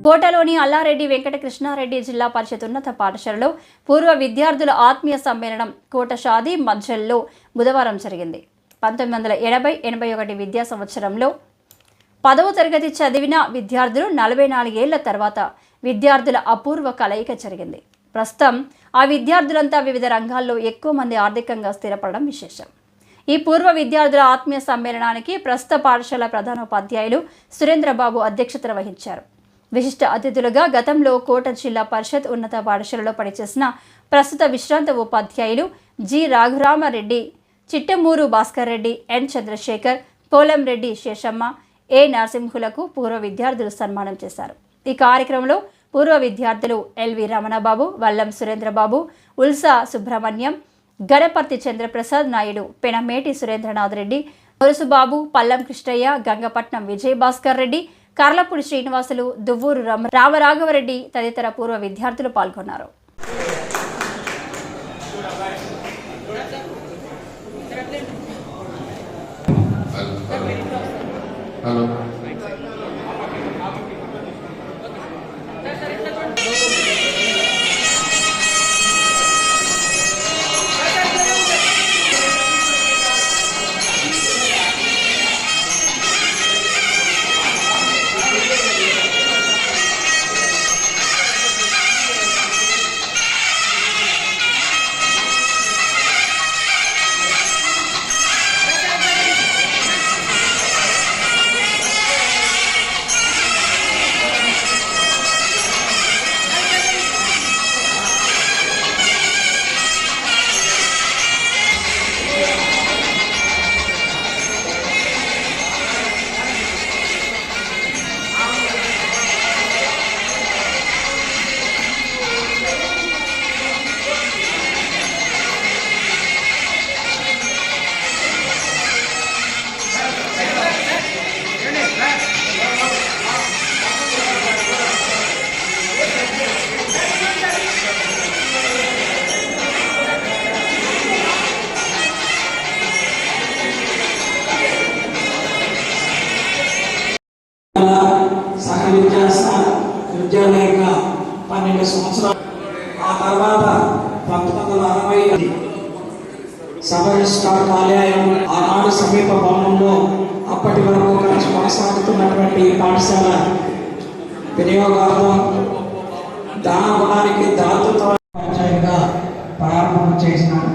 కోటలోని అల్లారెడ్డి వెంకట కృష్ణారెడ్డి జిల్లా పరిషత్ ఉన్నత పాఠశాలలో పూర్వ విద్యార్థుల ఆత్మీయ సమ్మేళనం కోట షాదీ మధ్యలో బుధవారం జరిగింది. 1980-81 విద్యా సంవత్సరంలో 10వ తరగతి చదివిన విద్యార్థులు 44 ఏళ్ల తర్వాత విద్యార్థుల అపూర్వ కలయిక జరిగింది. ప్రస్తుతం ఆ విద్యార్థులంతా వివిధ రంగాల్లో ఎక్కువ మంది ఆర్థికంగా స్థిరపడడం విశేషం. ఈ పూర్వ విద్యార్థుల ఆత్మీయ సమ్మేళనానికి ప్రస్తుత పాఠశాల ప్రధానోపాధ్యాయులు సురేంద్రబాబు అధ్యక్షత వహించారు. విశిష్ట అతిథులుగా గతంలో కోట జిల్లా పరిషత్ ఉన్నత పాఠశాలలో పనిచేసిన ప్రస్తుత విశ్రాంత ఉపాధ్యాయులు జి రాఘురామరెడ్డి, చిట్టమూరు భాస్కర్ రెడ్డి, ఎన్ చంద్రశేఖర్, పోలంరెడ్డి శేషమ్మ, ఏ నరసింహులకు పూర్వ విద్యార్థులు సన్మానం చేశారు. ఈ కార్యక్రమంలో పూర్వ విద్యార్థులు ఎల్వి రమణబాబు, వల్లం సురేంద్రబాబు, ఉల్సా సుబ్రహ్మణ్యం, గణపర్తి చంద్రప్రసాద్ నాయుడు, పెనమేటి సురేంద్రనాథ్ రెడ్డి, మురుసుబాబు, పల్లం కృష్ణయ్య, గంగపట్నం విజయ్ భాస్కర్ రెడ్డి, కార్లపూడి శ్రీనివాసులు, దువ్వూరు రామరాఘవరెడ్డి తదితర పూర్వ విద్యార్థులు పాల్గొన్నారు. విద్యాలయంగా 12 సంవత్సరాలు. ఆ తర్వాత 1960 సబ్ రిజిస్ట్రార్ కార్యాలయం ఆనాడు సమీప భవనంలో అప్పటి వరకు కొనసాగుతున్నటువంటి పాఠశాల వినియోగార్థం దానగుణానికి దాతృత్వంగా ప్రారంభం చేసినారు.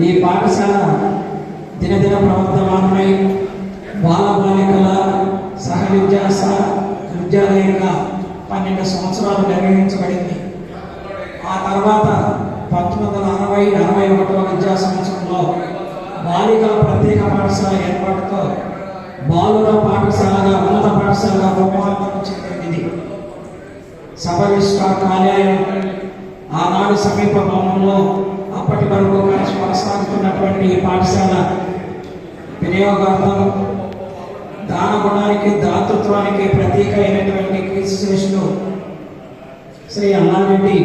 ఈ పాఠశాల దినదిన ప్రవర్తమానమై బాలబాలికల సహ విద్యాలయంగా 12 సంవత్సరాలు నిర్వహించబడింది. ఆ తర్వాత 1960-61 విద్యా సంవత్సరంలో బాలికల ప్రత్యేక పాఠశాల ఏర్పాటుతో బాలుర పాఠశాలగా ఉన్నత పాఠశాలగా రూపాంతరం చెందింది. సబ్ రిజిస్ట్రార్ కార్యాలయం ఆనాడు సమీప భవనంలో అప్పటి వరకు కొనసాగుతున్నటువంటి పాఠశాల వినియోగార్థం దానగుణానికి దాతృత్వానికి ప్రతీక అయినటువంటి కీర్తిశేషులు శ్రీ అల్లారెడ్డి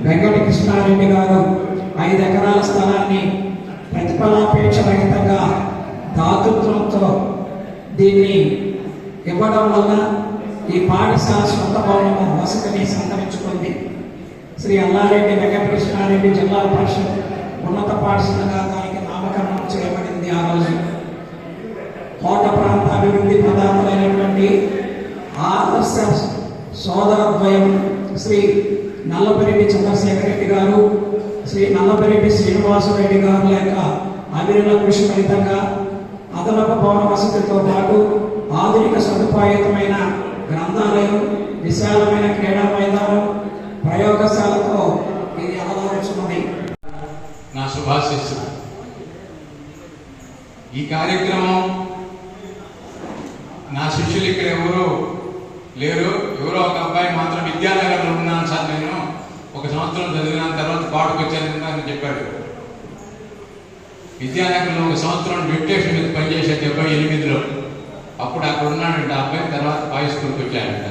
వెంకట కృష్ణారెడ్డి గారు 5 ఎకరాల స్థలాన్ని ప్రతిఫలాపేక్ష రహితంగా దాతృత్వంతో దీన్ని ఇవ్వడం వల్ల ఈ పాఠశాల సొంత భవనము వసతిని సంతరించుకుంది. శ్రీ అల్లారెడ్డి వెంకట కృష్ణారెడ్డి జిల్లా పరిషత్ ఉన్నత పాఠశాలగా దానికి నామకరణం చేయబడింది. ఆ రోజు కోట ప్రాంత అభివృద్ధి ప్రధానమైనటువంటి ఆదర్శ సోదరద్వయం శ్రీ నల్లపరెడ్డి చంద్రశేఖర్ రెడ్డి గారు, శ్రీ నల్లపరెడ్డి శ్రీనివాసరెడ్డి గారు యొక్క అవిరళ కృషి ఫలితంగా అదనపు భవన వసతితో పాటు ఆధునిక సదుపాయతమైన గ్రంథాలయం, విశాలమైన క్రీడా మైదానం, ప్రయోగశాలతో ఇది అలవరుచున్నది. నా శుభాశిస్సులు. ఈ కార్యక్రమం నా శిష్యులు ఇక్కడ ఎవరు లేరు, ఎవరో ఒక అబ్బాయి మాత్రం విద్యానగర్లో ఉన్నాను సార్, నేను 1 సంవత్సరం చదివిన తర్వాత పాటకు వచ్చాను అని చెప్పాడు. విద్యానగర్లో 1 సంవత్సరం డిప్యూటేషన్ మీద పనిచేసే 78లో అప్పుడు అక్కడ ఉన్నాడంట అబ్బాయి. తర్వాత హై స్కూల్కి వచ్చాడంట.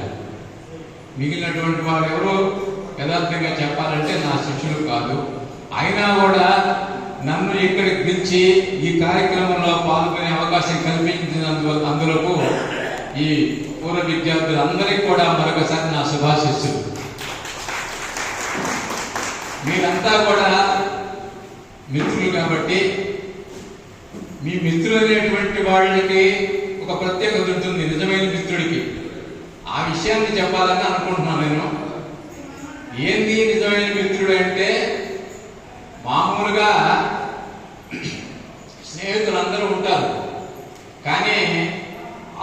మిగిలినటువంటి వారు ఎవరు యథార్థంగా చెప్పాలంటే నా శిష్యులు కాదు. అయినా కూడా నన్ను ఇక్కడికి పిలిచి ఈ కార్యక్రమంలో పాల్గొనే అవకాశం కల్పించినందుకు అందులకు ఈ పూర్వ విద్యార్థులందరికీ కూడా మరొకసారి నా శుభాశిస్సులు. మీరంతా కూడా మిత్రులు కాబట్టి మీ మిత్రులు అనేటువంటి వాళ్ళకి ఒక ప్రత్యేకత ఉంటుంది నిజమైన మిత్రుడికి. ఆ విషయాన్ని చెప్పాలని అనుకుంటున్నాను నేను. ఏంది నిజమైన మిత్రుడు అంటే, మామూలుగా స్నేహితులందరూ ఉంటారు, కానీ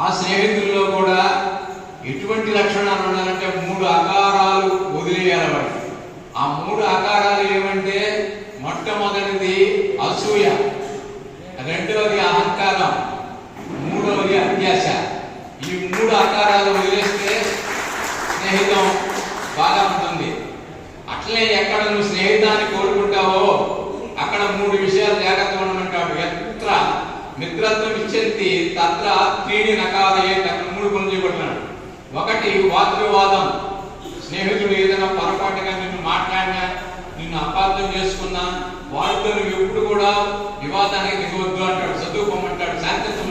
ఆ స్నేహితుల్లో కూడా ఎటువంటి లక్షణాలు ఉండాలంటే 3 ఆకారాలు వదిలేయాలి వాడు. ఆ 3 ఆకారాలు ఏమంటే, మొట్టమొదటిది అసూయ, రెండవది అహంకారం, మూడవది అత్యాశ. ఈ 3 ఆకారాలు వదిలేస్తే స్నేహితం బాగా ఉంటుంది. అట్లే ఎక్కడ నువ్వు స్నేహితాన్ని కోరుకుంటావో అక్కడ 3 విషయాలు జాగ్రత్తగా ఉండమంటాడు. ఎత్ర మిత్రత్వం ఇచ్చింది తత్ర 3 నకాలే, అక్కడ 3 పనులు చేయబడుతున్నాడు. ఒకటి వాదవివాదం. స్నేహితుడు ఏదైనా పొరపాటుగా నిన్ను మాట్లాడినా, నిన్ను అపార్థం చేసుకున్నా, వాళ్ళతో నువ్వు ఎప్పుడు కూడా వివాదానికి దిగవద్దు అంటాడు, చదువుకోమంటాడు, శాంతిత్వం